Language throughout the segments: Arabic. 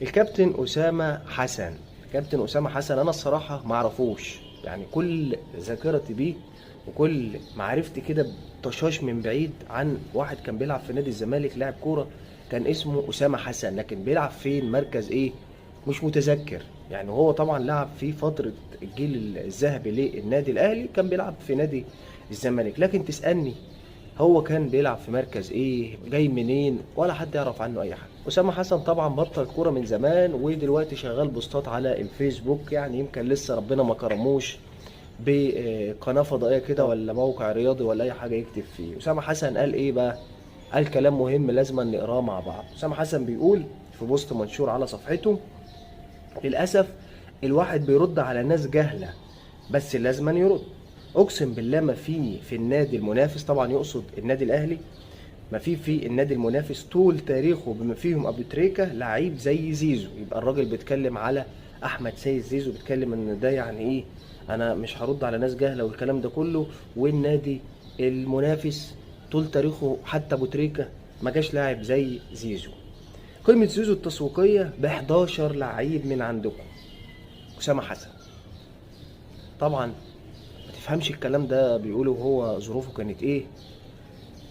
الكابتن أسامة حسن. كابتن أسامة حسن أنا الصراحة ما اعرفوش، يعني كل ذاكرتي بيه وكل معرفتي كده طشاش من بعيد عن واحد كان بيلعب في نادي الزمالك، لاعب كورة كان اسمه أسامة حسن، لكن بيلعب فين مركز ايه مش متذكر. يعني هو طبعا لعب في فترة الجيل الذهبي للنادي الأهلي، كان بيلعب في نادي الزمالك، لكن تسألني هو كان بيلعب في مركز ايه جاي منين ولا حد يعرف عنه اي حاجه. اسامه حسن طبعا بطل كوره من زمان، ودلوقتي شغال بوستات على الفيسبوك، يعني يمكن لسه ربنا ما كرموش بقناه فضائيه كده ولا موقع رياضي ولا اي حاجه يكتب فيه. اسامه حسن قال ايه بقى؟ قال كلام مهم لازم نقراه مع بعض. اسامه حسن بيقول في بوست منشور على صفحته: للأسف الواحد بيرد على ناس جهلة، بس لازم يرد. أقسم بالله ما في النادي المنافس، طبعا يقصد النادي الأهلي، ما في النادي المنافس طول تاريخه بما فيهم أبو تريكة لعيب زي زيزو. يبقى الراجل بيتكلم على أحمد سيد زيزو، بيتكلم إن ده يعني إيه، أنا مش هرد على ناس جهلة والكلام ده كله. والنادي المنافس طول تاريخه حتى أبو تريكة ما جاش لاعب زي زيزو. قيمة زيزو التسويقية ب 11 لعيب من عندكم. أسامة حسن طبعا ما تفهمش الكلام ده بيقوله وهو ظروفه كانت ايه،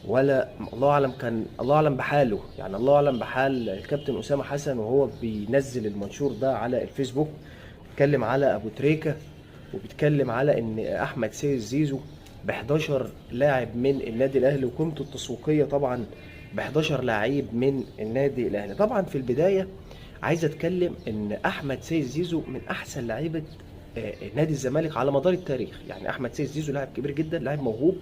ولا الله اعلم، كان الله اعلم بحاله، يعني الله اعلم بحال الكابتن اسامه حسن وهو بينزل المنشور ده على الفيسبوك. بيتكلم على ابو تريكه، وبيتكلم على ان احمد سيد زيزو ب 11 لاعب من النادي الاهلي، وقيمته التسويقيه طبعا ب 11 لعيب من النادي الاهلي. طبعا في البدايه عايز اتكلم ان احمد سيد زيزو من احسن لعيبه نادي الزمالك على مدار التاريخ. يعني احمد سيد زيزو لاعب كبير جدا، لاعب موهوب،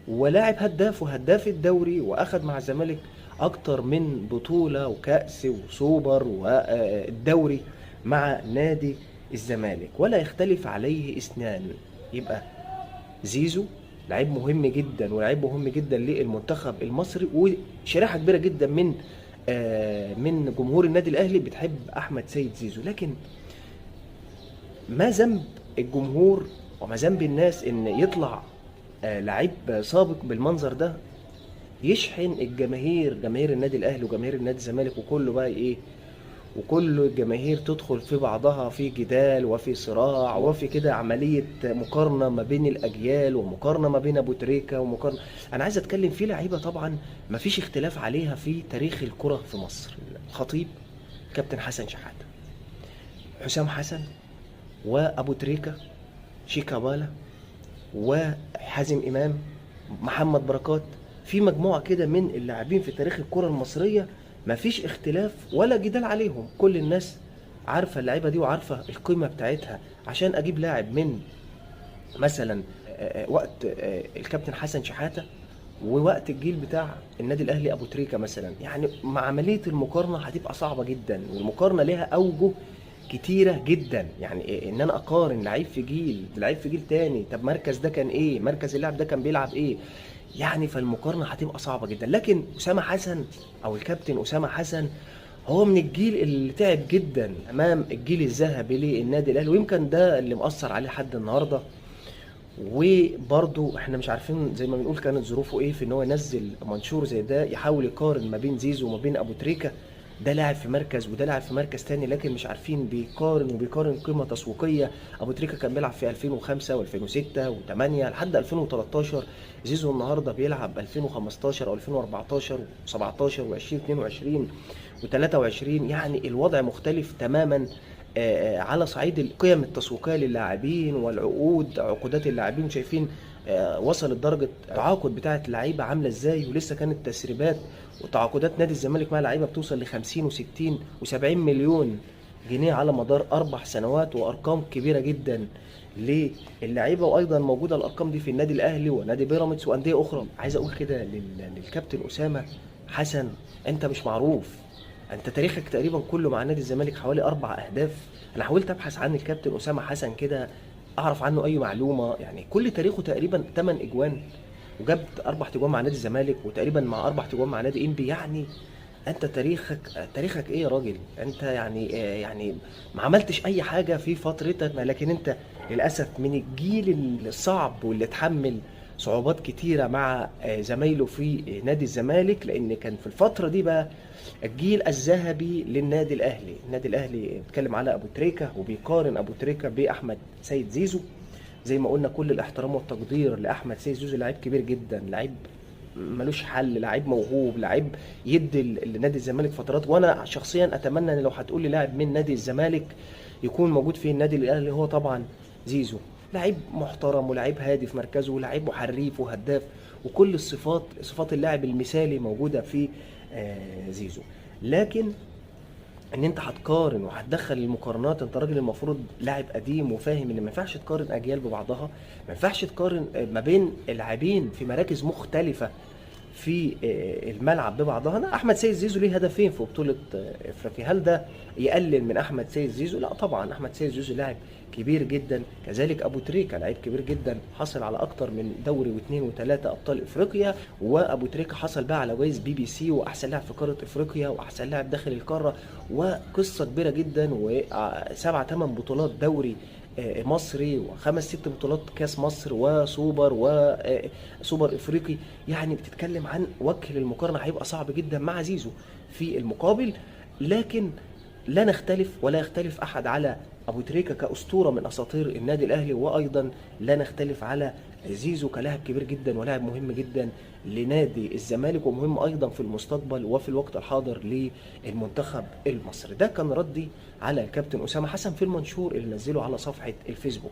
ولاعب هداف وهداف الدوري، واخد مع الزمالك اكتر من بطولة وكأس وسوبر والدوري مع نادي الزمالك، ولا يختلف عليه اثنان. يبقى زيزو لعيب مهم جدا، ولعيب مهم جدا للمنتخب المصري، وشريحة كبيرة جدا من جمهور النادي الاهلي بتحب احمد سيد زيزو. لكن ما ذنب الجمهور وما ذنب الناس ان يطلع لعيب سابق بالمنظر ده يشحن الجماهير، جماهير النادي الاهلي وجماهير النادي الزمالك، وكله بقى ايه، وكل الجماهير تدخل في بعضها في جدال وفي صراع وفي كده عملية مقارنة ما بين الأجيال، ومقارنة ما بين أبو تريكة، ومقارنة. أنا عايز أتكلم في لعيبة طبعا ما فيش اختلاف عليها في تاريخ الكرة في مصر: الخطيب، كابتن حسن شحاتة، حسام حسن، وأبو تريكة، شيكابالا، وحازم امام، محمد بركات. في مجموعه كده من اللاعبين في تاريخ الكره المصريه مفيش اختلاف ولا جدال عليهم، كل الناس عارفه اللعيبه دي وعارفه القيمه بتاعتها. عشان اجيب لاعب من مثلا وقت الكابتن حسن شحاته ووقت الجيل بتاع النادي الاهلي ابو تريكه مثلا، يعني مع عمليه المقارنه هتبقى صعبه جدا، والمقارنه لها اوجه كتيره جدا. يعني ان انا اقارن لعيب في جيل بلعيب في جيل تاني، طب مركز ده كان ايه، مركز اللاعب ده كان بيلعب ايه، يعني فالمقارنه هتبقى صعبه جدا. لكن اسامه حسن او الكابتن اسامه حسن هو من الجيل اللي تعب جدا امام الجيل الذهبي للنادي الاهلي، ويمكن ده اللي مأثر عليه لحد النهارده. وبرضه احنا مش عارفين زي ما بنقول كانت ظروفه ايه في ان هو ينزل منشور زي ده يحاول يقارن ما بين زيزو وما بين ابو تريكة. ده لاعب في مركز وده لاعب في مركز تاني، لكن مش عارفين بيقارن قيمة تسويقية. ابو تريكة كان بيلعب في 2005 و2006 و8 لحد 2013، زيزو النهارده بيلعب 2015 او 2014 و17 و2022 و23. يعني الوضع مختلف تماما على صعيد القيم التسويقيه للاعبين والعقود، عقودات اللاعبين. شايفين وصلت درجه التعاقد بتاعه اللعيبه عامله ازاي، ولسه كانت تسريبات وتعاقدات نادي الزمالك مع لعيبه بتوصل ل 50 و60 و70 مليون جنيه على مدار 4 سنوات، وارقام كبيره جدا للعيبه. وايضا موجوده الارقام دي في النادي الاهلي ونادي بيراميدز وانديه اخرى. عايز اقول كده للكابتن اسامه حسن: انت مش معروف، انت تاريخك تقريبا كله مع نادي الزمالك حوالي 4 اهداف. انا حاولت ابحث عن الكابتن اسامه حسن كده اعرف عنه اي معلومه، يعني كل تاريخه تقريبا 8 اجوان، وجاب 4 تجوان مع نادي الزمالك، وتقريبا مع 4 تجوان مع نادي انبي. يعني انت تاريخك ايه يا راجل؟ انت يعني ما عملتش اي حاجه في فترتك، لكن انت للاسف من الجيل الصعب واللي اتحمل صعوبات كتيرة مع زمايله في نادي الزمالك، لأن كان في الفترة دي بقى الجيل الذهبي للنادي الأهلي. النادي الأهلي بيتكلم على أبو تريكة وبيقارن أبو تريكة بأحمد سيد زيزو. زي ما قلنا كل الاحترام والتقدير لأحمد سيد زيزو، لعيب كبير جدا، لعيب ملوش حل، لعيب موهوب، لعيب يدي لنادي الزمالك فترات. وانا شخصيا اتمنى ان لو هتقول لي لاعب من نادي الزمالك يكون موجود في النادي الاهلي هو طبعا زيزو. لعيب محترم ولعيب هادي في مركزه ولعيب محريف وهداف، وكل صفات اللاعب المثالي موجوده في زيزو. لكن ان انت هتقارن وهتدخل المقارنات، انت راجل المفروض لاعب قديم وفاهم ان ما ينفعش تقارن اجيال ببعضها، ما ينفعش تقارن ما بين لاعبين في مراكز مختلفه في الملعب ببعضها. انا احمد سيد زيزو ليه هدفين في بطوله افريقيا، هل ده يقلل من احمد سيد زيزو؟ لا طبعا، احمد سيد زيزو لاعب كبير جدا، كذلك ابو تريكه لاعب كبير جدا، حصل على اكتر من دوري واثنين وثلاثه ابطال افريقيا. وابو تريكه حصل بقى على جوائز BBC واحسن لاعب في قاره افريقيا واحسن لاعب داخل القاره، وقصه كبيره جدا، وسبع ثمان بطولات دوري مصري وخمس ست بطولات كاس مصر وسوبر وسوبر افريقي. يعني بتتكلم عن وجه للمقارنه هيبقى صعب جدا مع زيزو في المقابل. لكن لا نختلف ولا يختلف احد على ابو تريكه كاسطوره من اساطير النادي الاهلي، وايضا لا نختلف على زيزو كلاعب كبير جدا ولاعب مهم جدا لنادي الزمالك، ومهم ايضا في المستقبل وفي الوقت الحاضر للمنتخب المصري. ده كان ردي على الكابتن اسامه حسن في المنشور اللي نزله على صفحه الفيسبوك.